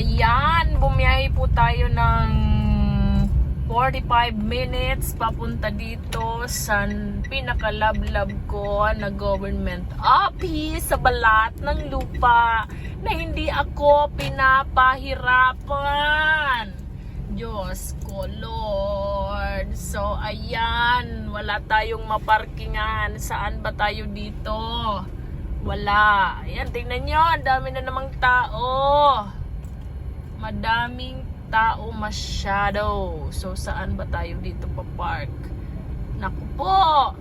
ayan, bumiyahe po tayo ng 45 minutes papunta dito sa pinaka-love ko na government office sa balat ng lupa na hindi ako pinapahirapan. Diyos ko, Lord. So, ayan, wala tayong maparkingan. Saan ba tayo dito? Wala. Ayan, tingnan nyo, ang dami na namang tao. Madaming tao masyado. So, saan ba tayo dito pa-park? Naku po!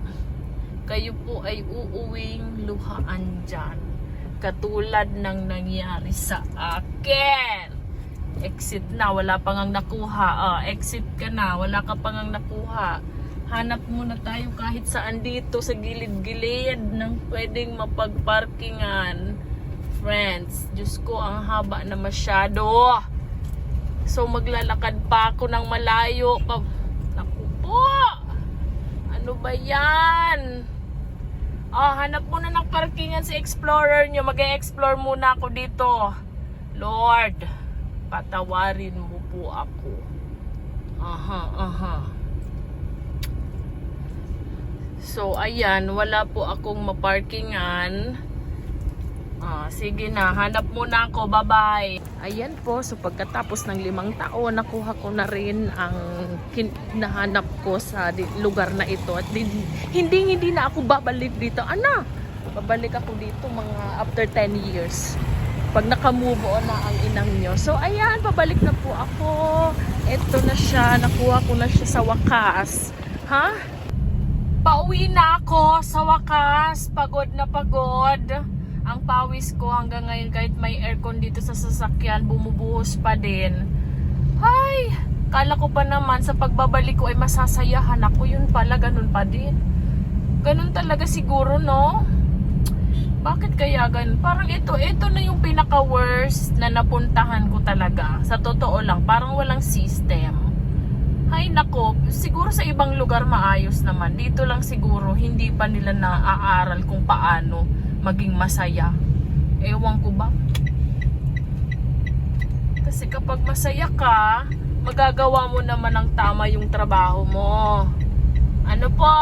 Kayo po ay uuwing luhaan dyan. Katulad ng nangyari sa akin. Exit na, wala pang ang nakuha. Exit ka na, wala ka pang ang nakuha. Hanap muna tayo kahit saan dito sa gilid-gilid ng pwedeng mapagparkingan. Friends, Diyos ko, ang haba na masyado. So maglalakad pa ako ng malayo. Naku po! Ano ba yan? Hanap muna ng parkingan sa Explorer nyo. Mag-e-explore muna ako dito. Lord, patawarin mo po ako. So, ayan, wala po akong maparkingan. Sige na, hanap muna ako. Bye-bye. Ayan po, so pagkatapos ng 5 taon, nakuha ko na rin ang nahanap ko sa lugar na ito. At hindi na ako babalik dito. Babalik ako dito mga after 10 years. Pag naka-move on na ang inang nyo. So, ayan, pabalik na po ako. Ito na siya. Nakuha ko na siya sa wakas. Pauwi na ako sa wakas. Pagod na pagod. Ang pawis ko hanggang ngayon kahit may aircon dito sa sasakyan, bumubuhos pa din. Ay, kala ko pa naman sa pagbabalik ko ay masasayahan ako. Yun pala, ganun pa din. Ganun talaga siguro, no? Bakit kaya ganun? Parang ito na yung pinaka-worst na napuntahan ko talaga. Sa totoo lang, parang walang system. Ay nako, siguro sa ibang lugar maayos naman. Dito lang siguro, hindi pa nila naaaral kung paano maging masaya. Ewan ko ba? Kasi kapag masaya ka, magagawa mo naman ng tama yung trabaho mo. Ano po?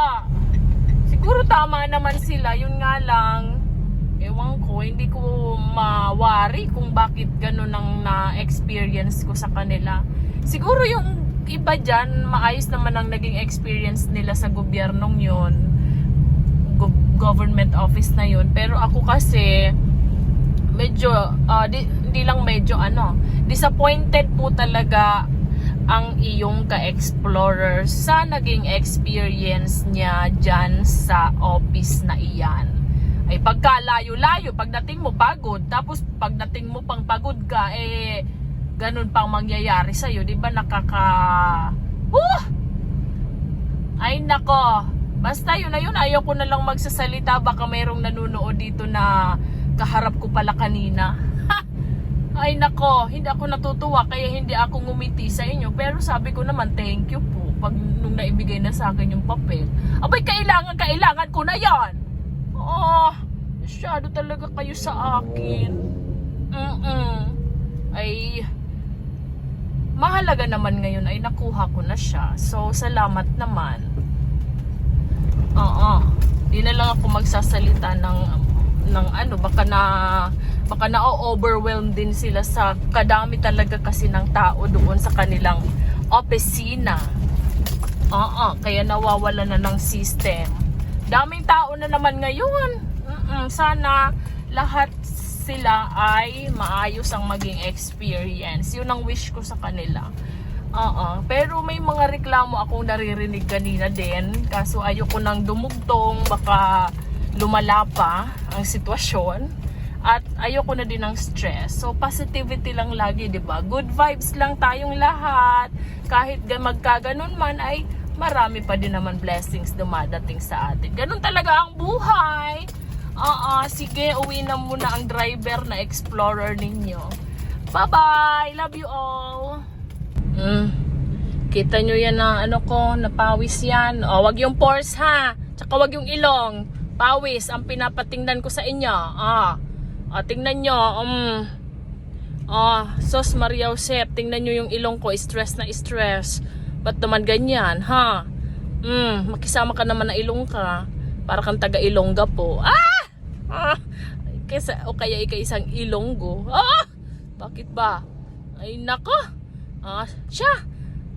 Siguro tama naman sila, yun nga lang. Ewan ko, hindi ko mawari kung bakit ganun ang na-experience ko sa kanila. Siguro yung iba dyan, maayos naman ang naging experience nila sa gobyernong yun. Government office na yun. Pero ako kasi, medyo, hindi lang medyo disappointed po talaga ang iyong ka-explorer sa naging experience niya dyan sa office na iyan. Ay pagkalayo-layo, pagdating mo pagod, tapos pagdating mo pang pagod ka, ganun pang mangyayari sa'yo, di ba ay nako, basta yun na yun, ayaw ko na lang magsasalita, baka mayroong nanunood dito na kaharap ko pala kanina. Ay nako, hindi ako natutuwa, kaya hindi ako ngumiti sa inyo, pero sabi ko naman, thank you po, nung naibigay na sa akin yung papel. Abay, kailangan ko na yan. Masyado talaga kayo sa akin. Ay, mahalaga naman ngayon ay nakuha ko na siya. So, salamat naman. Di na lang ako magsasalita baka na-overwhelm din sila sa kadami talaga kasi ng tao doon sa kanilang opisina. Kaya nawawala na ng system. Daming tao na naman ngayon. Sana lahat sila ay maayos ang maging experience. Yun ang wish ko sa kanila. Pero may mga reklamo akong naririnig kanina din. Kaso ayoko nang dumugtong. Baka lumala pa ang sitwasyon. At ayoko na din ng stress. So positivity lang lagi, diba? Good vibes lang tayong lahat. Kahit magkaganon man ay marami pa din naman blessings dumadating sa atin. Ganun talaga ang buhay. Sige, uwi na muna ang driver na Explorer ninyo. Bye-bye! Love you all! Kita nyo yan na napawis yan. Wag yung pores ha. Tsaka wag yung ilong. Pawis ang pinapatingnan ko sa inyo. Tingnan nyo. Sos Maria Josep, tingnan nyo yung ilong ko, stress na stress. Ba't naman ganyan, ha? Makisama ka naman na ilong ka. Para kang taga Ilongga po. O kaya ika isang Ilonggo. Bakit ba? Ay nako. Siya.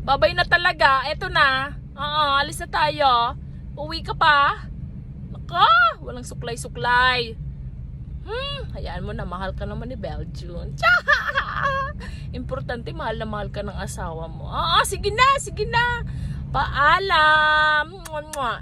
Babay na talaga. Eto na. Alis na tayo. Uwi ka pa. Nako, walang suklay-suklay. Hayaan mo na, mahal ka naman ni Belgium. Importante, mahal na mahal ka ng asawa mo. Sige na, sige na. Paalam. Mwah, mwah.